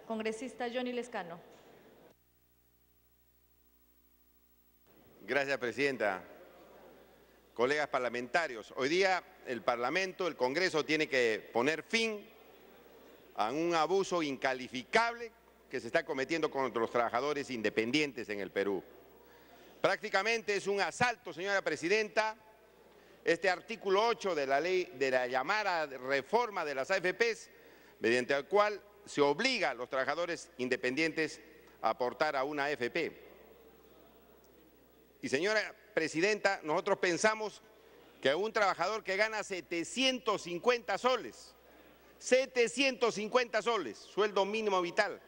Congresista Johnny Lescano. Gracias, Presidenta. Colegas parlamentarios, hoy día el Parlamento, el Congreso, tiene que poner fin a un abuso incalificable que se está cometiendo contra los trabajadores independientes en el Perú. Prácticamente es un asalto, señora Presidenta, este artículo 8 de la ley de la llamada reforma de las AFPs, mediante el cual se obliga a los trabajadores independientes a aportar a una AFP. Y señora Presidenta, nosotros pensamos que un trabajador que gana 750 soles, 750 soles, sueldo mínimo vital,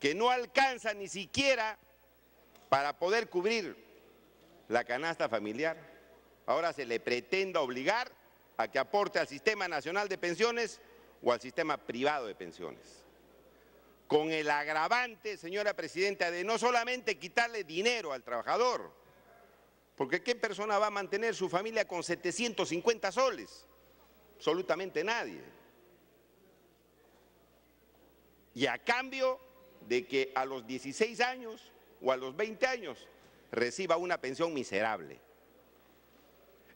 que no alcanza ni siquiera para poder cubrir la canasta familiar, ahora se le pretenda obligar a que aporte al Sistema Nacional de Pensiones o al sistema privado de pensiones. Con el agravante, señora Presidenta, de no solamente quitarle dinero al trabajador, porque ¿qué persona va a mantener su familia con 750 soles? Absolutamente nadie. Y a cambio de que a los 16 años o a los 20 años reciba una pensión miserable.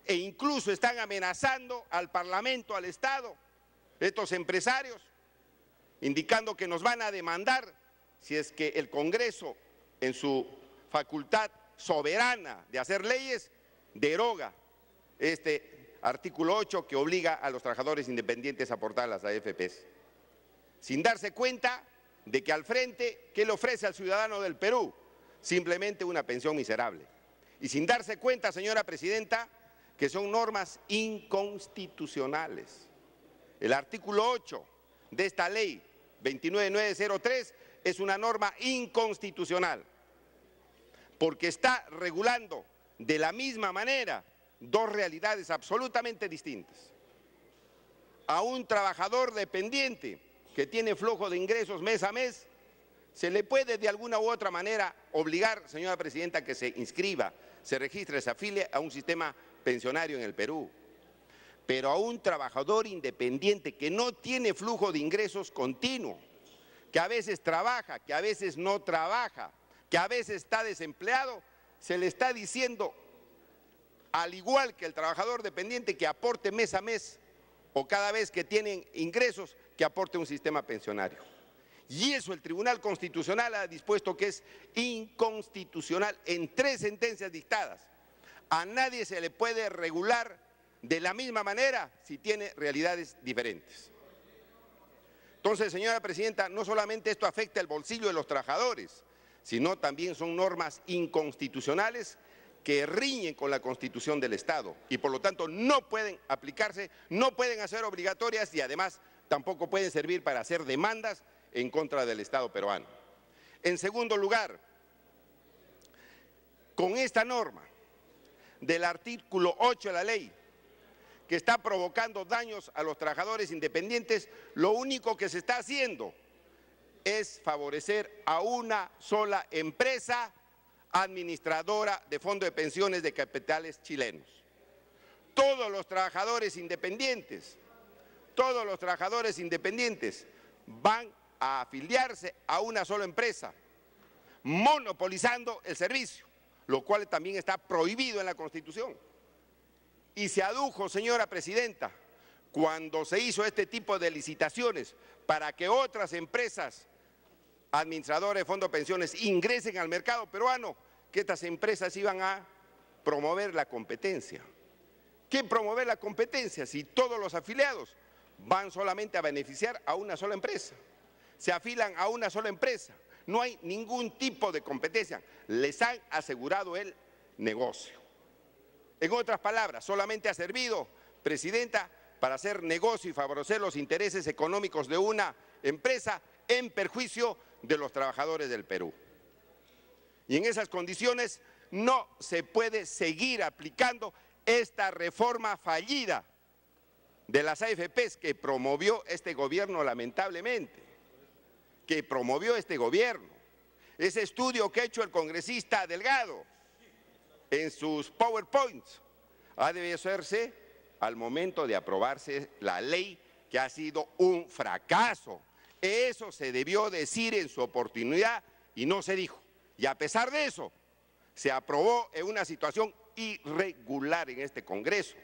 E incluso están amenazando al Parlamento, al Estado, estos empresarios, indicando que nos van a demandar si es que el Congreso, en su facultad soberana de hacer leyes, deroga este artículo 8 que obliga a los trabajadores independientes a aportar las AFPs. Sin darse cuenta de que al frente, ¿qué le ofrece al ciudadano del Perú? Simplemente una pensión miserable. Y sin darse cuenta, señora Presidenta, que son normas inconstitucionales. El artículo 8 de esta ley 29903 es una norma inconstitucional, porque está regulando de la misma manera dos realidades absolutamente distintas. A un trabajador dependiente que tiene flujo de ingresos mes a mes, se le puede de alguna u otra manera obligar, señora Presidenta, a que se inscriba, se registre, se afilie a un sistema pensionario en el Perú. Pero a un trabajador independiente que no tiene flujo de ingresos continuo, que a veces trabaja, que a veces no trabaja, que a veces está desempleado, se le está diciendo, al igual que el trabajador dependiente, que aporte mes a mes o cada vez que tienen ingresos, que aporte un sistema pensionario. Y eso el Tribunal Constitucional ha dispuesto que es inconstitucional en 3 sentencias dictadas. A nadie se le puede regular de la misma manera si tiene realidades diferentes. Entonces, señora Presidenta, no solamente esto afecta el bolsillo de los trabajadores, sino también son normas inconstitucionales que riñen con la Constitución del Estado y por lo tanto no pueden aplicarse, no pueden ser obligatorias y además tampoco pueden servir para hacer demandas en contra del Estado peruano. En segundo lugar, con esta norma del artículo 8 de la ley, que está provocando daños a los trabajadores independientes, lo único que se está haciendo es favorecer a una sola empresa administradora de fondos de pensiones de capitales chilenos. Todos los trabajadores independientes van a afiliarse a una sola empresa, monopolizando el servicio, lo cual también está prohibido en la Constitución. Y se adujo, señora Presidenta, cuando se hizo este tipo de licitaciones para que otras empresas administradores de fondos de pensiones ingresen al mercado peruano, que estas empresas iban a promover la competencia. ¿Qué promover la competencia si todos los afiliados van solamente a beneficiar a una sola empresa? Se afilan a una sola empresa, no hay ningún tipo de competencia, les han asegurado el negocio. En otras palabras, solamente ha servido, Presidenta, para hacer negocio y favorecer los intereses económicos de una empresa en perjuicio de los trabajadores del Perú. Y en esas condiciones no se puede seguir aplicando esta reforma fallida de las AFPs que promovió este gobierno, lamentablemente, que promovió este gobierno. Ese estudio que ha hecho el congresista Delgado en sus PowerPoints ha de hacerse al momento de aprobarse la ley, que ha sido un fracaso, Eso se debió decir en su oportunidad y no se dijo. Y a pesar de eso, se aprobó en una situación irregular en este Congreso,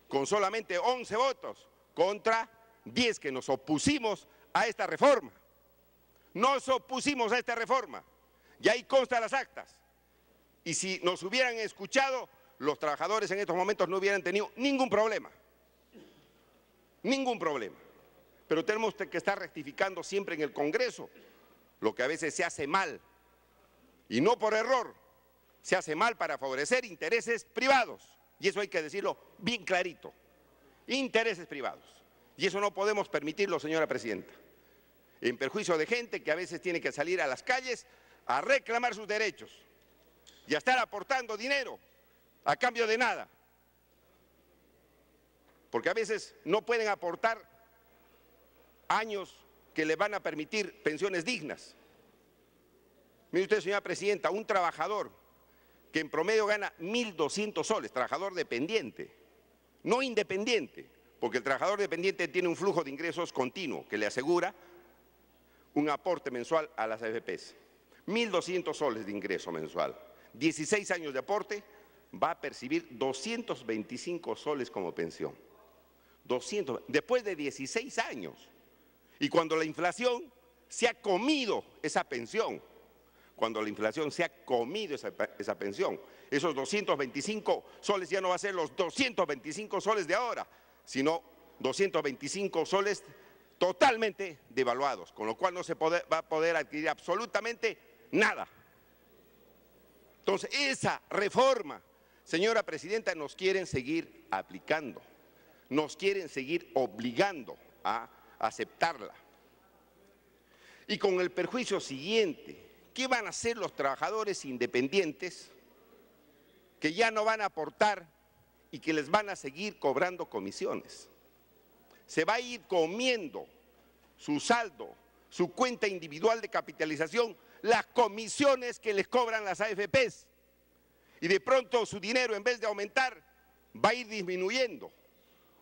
con solamente 11 votos contra 10 que nos opusimos a esta reforma. Nos opusimos a esta reforma y ahí constan las actas. Y si nos hubieran escuchado, los trabajadores en estos momentos no hubieran tenido ningún problema. Ningún problema. Pero tenemos que estar rectificando siempre en el Congreso lo que a veces se hace mal. Y no por error, se hace mal para favorecer intereses privados. Y eso hay que decirlo bien clarito. Intereses privados. Y eso no podemos permitirlo, señora presidenta. En perjuicio de gente que a veces tiene que salir a las calles a reclamar sus derechos y a estar aportando dinero a cambio de nada. Porque a veces no pueden aportar años que le van a permitir pensiones dignas. Mire usted, señora presidenta, un trabajador que en promedio gana 1.200 soles, trabajador dependiente, no independiente, porque el trabajador dependiente tiene un flujo de ingresos continuo que le asegura un aporte mensual a las AFPs. 1.200 soles de ingreso mensual, 16 años de aporte, va a percibir 225 soles como pensión. 200, después de 16 años. Y cuando la inflación se ha comido esa pensión, cuando la inflación se ha comido esa pensión, esos 225 soles ya no va a ser los 225 soles de ahora, sino 225 soles totalmente devaluados, con lo cual no se va a poder adquirir absolutamente nada. Entonces, esa reforma, señora presidenta, nos quieren seguir aplicando, nos quieren seguir obligando a aceptarla. Y con el perjuicio siguiente, ¿qué van a hacer los trabajadores independientes que ya no van a aportar y que les van a seguir cobrando comisiones? Se va a ir comiendo su saldo, su cuenta individual de capitalización, las comisiones que les cobran las AFPs. Y de pronto su dinero, en vez de aumentar, va a ir disminuyendo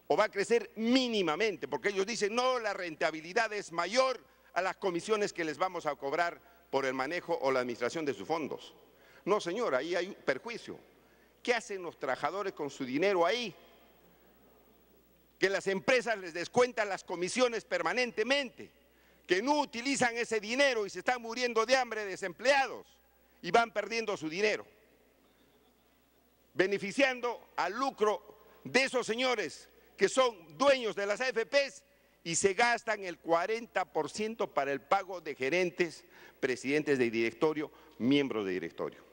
o va a crecer mínimamente, porque ellos dicen, no, la rentabilidad es mayor a las comisiones que les vamos a cobrar por el manejo o la administración de sus fondos. No, señor, ahí hay un perjuicio. ¿Qué hacen los trabajadores con su dinero ahí? Que las empresas les descuentan las comisiones permanentemente, que no utilizan ese dinero y se están muriendo de hambre desempleados y van perdiendo su dinero, beneficiando al lucro de esos señores que son dueños de las AFPs y se gastan el 40% para el pago de gerentes, presidentes de directorio, miembros de directorio.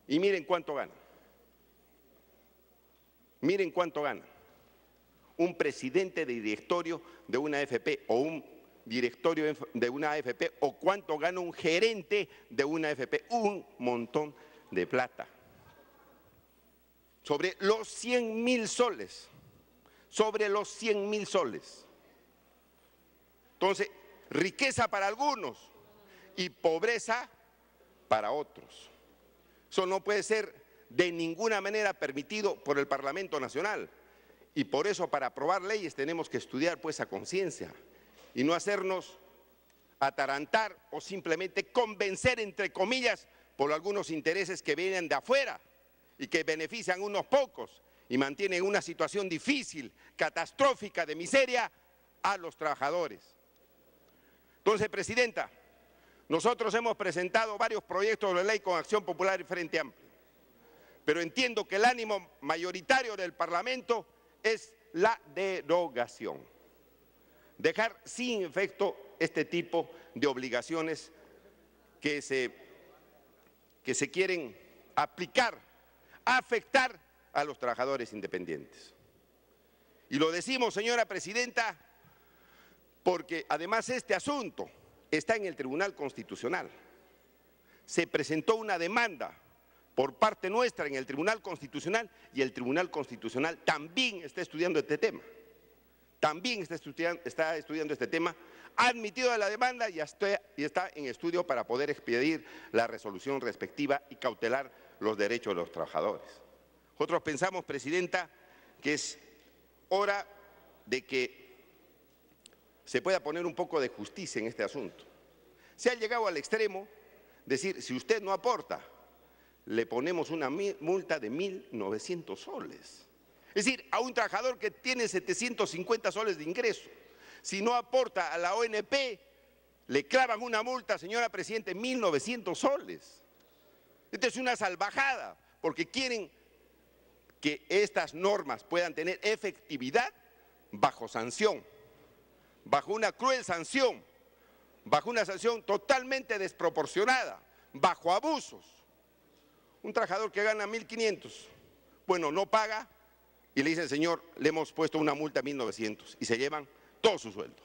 Y miren cuánto ganan. Miren cuánto gana un presidente de directorio de una AFP o un directorio de una AFP o cuánto gana un gerente de una AFP. Un montón de plata. Sobre los 100.000 soles. Sobre los 100.000 soles. Entonces, riqueza para algunos y pobreza para otros. Eso no puede ser de ninguna manera permitido por el Parlamento Nacional. Y por eso, para aprobar leyes, tenemos que estudiar pues a conciencia y no hacernos atarantar o simplemente convencer, entre comillas, por algunos intereses que vienen de afuera y que benefician a unos pocos y mantienen una situación difícil, catastrófica, de miseria a los trabajadores. Entonces, presidenta, nosotros hemos presentado varios proyectos de ley con Acción Popular y Frente Amplio, pero entiendo que el ánimo mayoritario del Parlamento es la derogación. Dejar sin efecto este tipo de obligaciones que se quieren aplicar, afectar a los trabajadores independientes. Y lo decimos, señora presidenta, porque además este asunto está en el Tribunal Constitucional. Se presentó una demanda por parte nuestra en el Tribunal Constitucional y el Tribunal Constitucional también está estudiando este tema. También está estudiando este tema, ha admitido la demanda y está en estudio para poder expedir la resolución respectiva y cautelar los derechos de los trabajadores. Nosotros pensamos, presidenta, que es hora de que se pueda poner un poco de justicia en este asunto. Se ha llegado al extremo de decir, si usted no aporta, le ponemos una multa de 1.900 soles. Es decir, a un trabajador que tiene 750 soles de ingreso, si no aporta a la ONP, le clavan una multa, señora Presidenta, de 1.900 soles. Esto es una salvajada, porque quieren que estas normas puedan tener efectividad bajo sanción, bajo una cruel sanción, bajo una sanción totalmente desproporcionada, bajo abusos. Un trabajador que gana 1.500, bueno, no paga y le dice, señor, le hemos puesto una multa de 1.900 y se llevan todo su sueldo.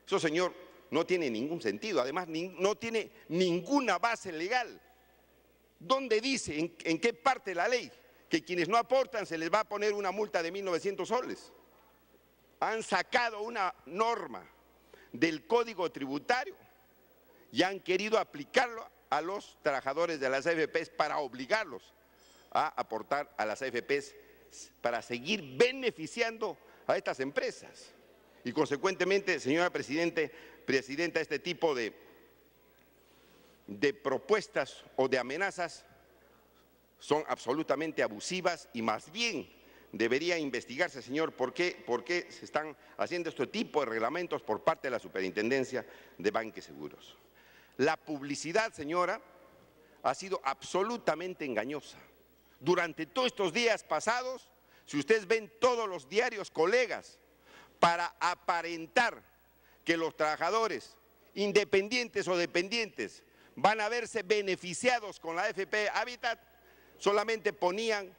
Eso, señor, no tiene ningún sentido, además no tiene ninguna base legal. ¿Dónde dice, en qué parte de la ley, que quienes no aportan se les va a poner una multa de 1.900 soles? Han sacado una norma del Código Tributario y han querido aplicarlo a los trabajadores de las AFPs para obligarlos a aportar a las AFPs para seguir beneficiando a estas empresas. Y consecuentemente, señora Presidenta, este tipo de propuestas o de amenazas son absolutamente abusivas y más bien debería investigarse, señor, por qué se están haciendo este tipo de reglamentos por parte de la Superintendencia de Banca y Seguros. La publicidad, señora, ha sido absolutamente engañosa. Durante todos estos días pasados, si ustedes ven todos los diarios colegas, para aparentar que los trabajadores, independientes o dependientes, van a verse beneficiados con la AFP Habitat, solamente ponían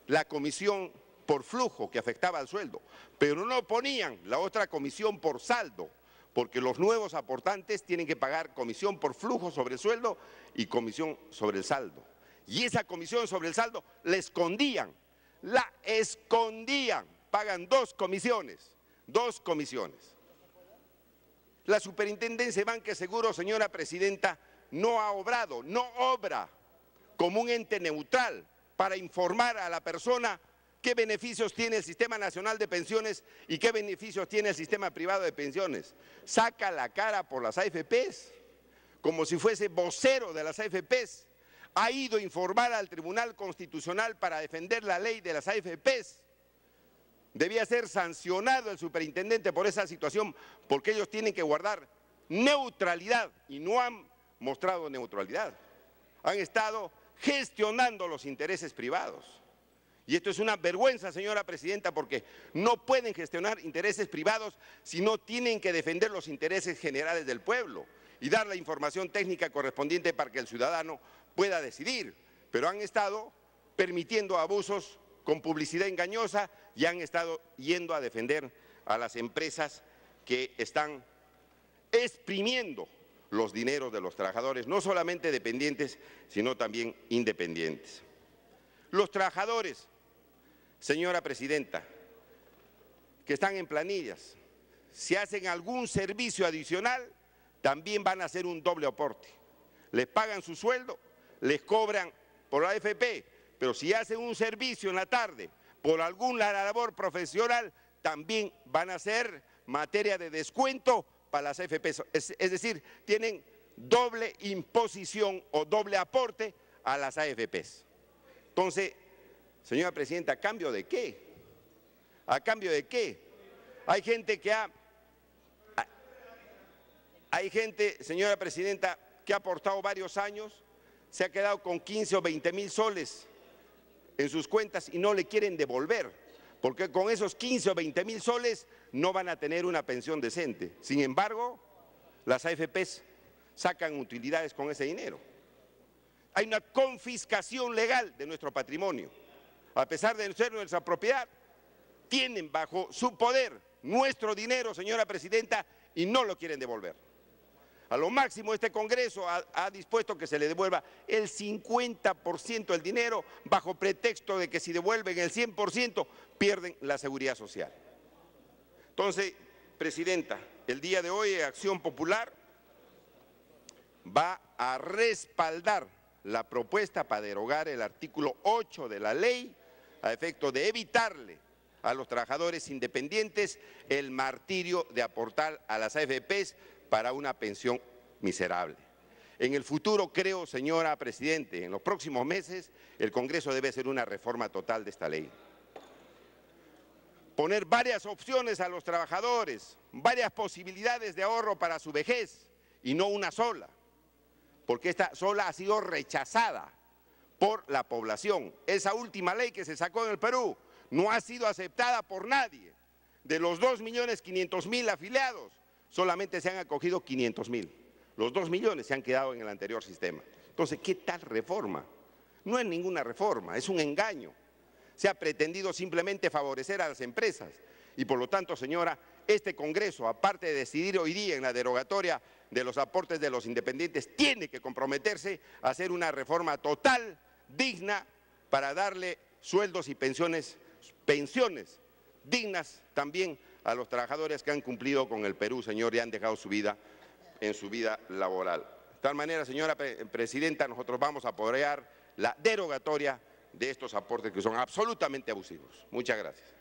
la comisión por flujo que afectaba al sueldo, pero no ponían la otra comisión por saldo, porque los nuevos aportantes tienen que pagar comisión por flujo sobre el sueldo y comisión sobre el saldo. Y esa comisión sobre el saldo la escondían, pagan dos comisiones. La Superintendencia de Banca y Seguros, señora Presidenta, no obra como un ente neutral para informar a la persona qué beneficios tiene el Sistema Nacional de Pensiones y qué beneficios tiene el Sistema Privado de Pensiones. Saca la cara por las AFPs, como si fuese vocero de las AFPs. Ha ido a informar al Tribunal Constitucional para defender la ley de las AFPs. Debía ser sancionado el superintendente por esa situación, porque ellos tienen que guardar neutralidad y no han mostrado neutralidad. Han estado gestionando los intereses privados. Y esto es una vergüenza, señora Presidenta, porque no pueden gestionar intereses privados si no tienen que defender los intereses generales del pueblo y dar la información técnica correspondiente para que el ciudadano pueda decidir. Pero han estado permitiendo abusos con publicidad engañosa y han estado yendo a defender a las empresas que están exprimiendo los dineros de los trabajadores, no solamente dependientes, sino también independientes. Los trabajadores, señora Presidenta, que están en planillas, si hacen algún servicio adicional, también van a hacer un doble aporte. Les pagan su sueldo, les cobran por la AFP, pero si hacen un servicio en la tarde por alguna labor profesional, también van a ser materia de descuento para las AFP. Es decir, tienen doble imposición o doble aporte a las AFPs. Entonces, señora Presidenta, ¿a cambio de qué? ¿A cambio de qué? Hay gente, señora Presidenta, que ha aportado varios años, se ha quedado con 15 o 20.000 soles en sus cuentas y no le quieren devolver, porque con esos 15 o 20.000 soles no van a tener una pensión decente. Sin embargo, las AFPs sacan utilidades con ese dinero. Hay una confiscación legal de nuestro patrimonio. A pesar de ser nuestra propiedad, tienen bajo su poder nuestro dinero, señora Presidenta, y no lo quieren devolver. A lo máximo este Congreso ha dispuesto que se le devuelva el 50% del dinero bajo pretexto de que si devuelven el 100% pierden la seguridad social. Entonces, Presidenta, el día de hoy Acción Popular va a respaldar la propuesta para derogar el artículo 8 de la ley a efecto de evitarle a los trabajadores independientes el martirio de aportar a las AFPs para una pensión miserable. En el futuro, creo, señora Presidente, en los próximos meses, el Congreso debe hacer una reforma total de esta ley. Poner varias opciones a los trabajadores, varias posibilidades de ahorro para su vejez y no una sola, porque esta sola ha sido rechazada por la población. Esa última ley que se sacó en el Perú no ha sido aceptada por nadie. De los 2.500.000 afiliados, solamente se han acogido 500.000. Los 2 millones se han quedado en el anterior sistema. Entonces, ¿qué tal reforma? No es ninguna reforma, es un engaño. Se ha pretendido simplemente favorecer a las empresas y por lo tanto, señora, este Congreso, aparte de decidir hoy día en la derogatoria de los aportes de los independientes, tiene que comprometerse a hacer una reforma total, digna, para darle sueldos y pensiones dignas también a los trabajadores que han cumplido con el Perú, señor, y han dejado su vida en su vida laboral. De tal manera, señora Presidenta, nosotros vamos a apoyar la derogatoria de estos aportes que son absolutamente abusivos. Muchas gracias.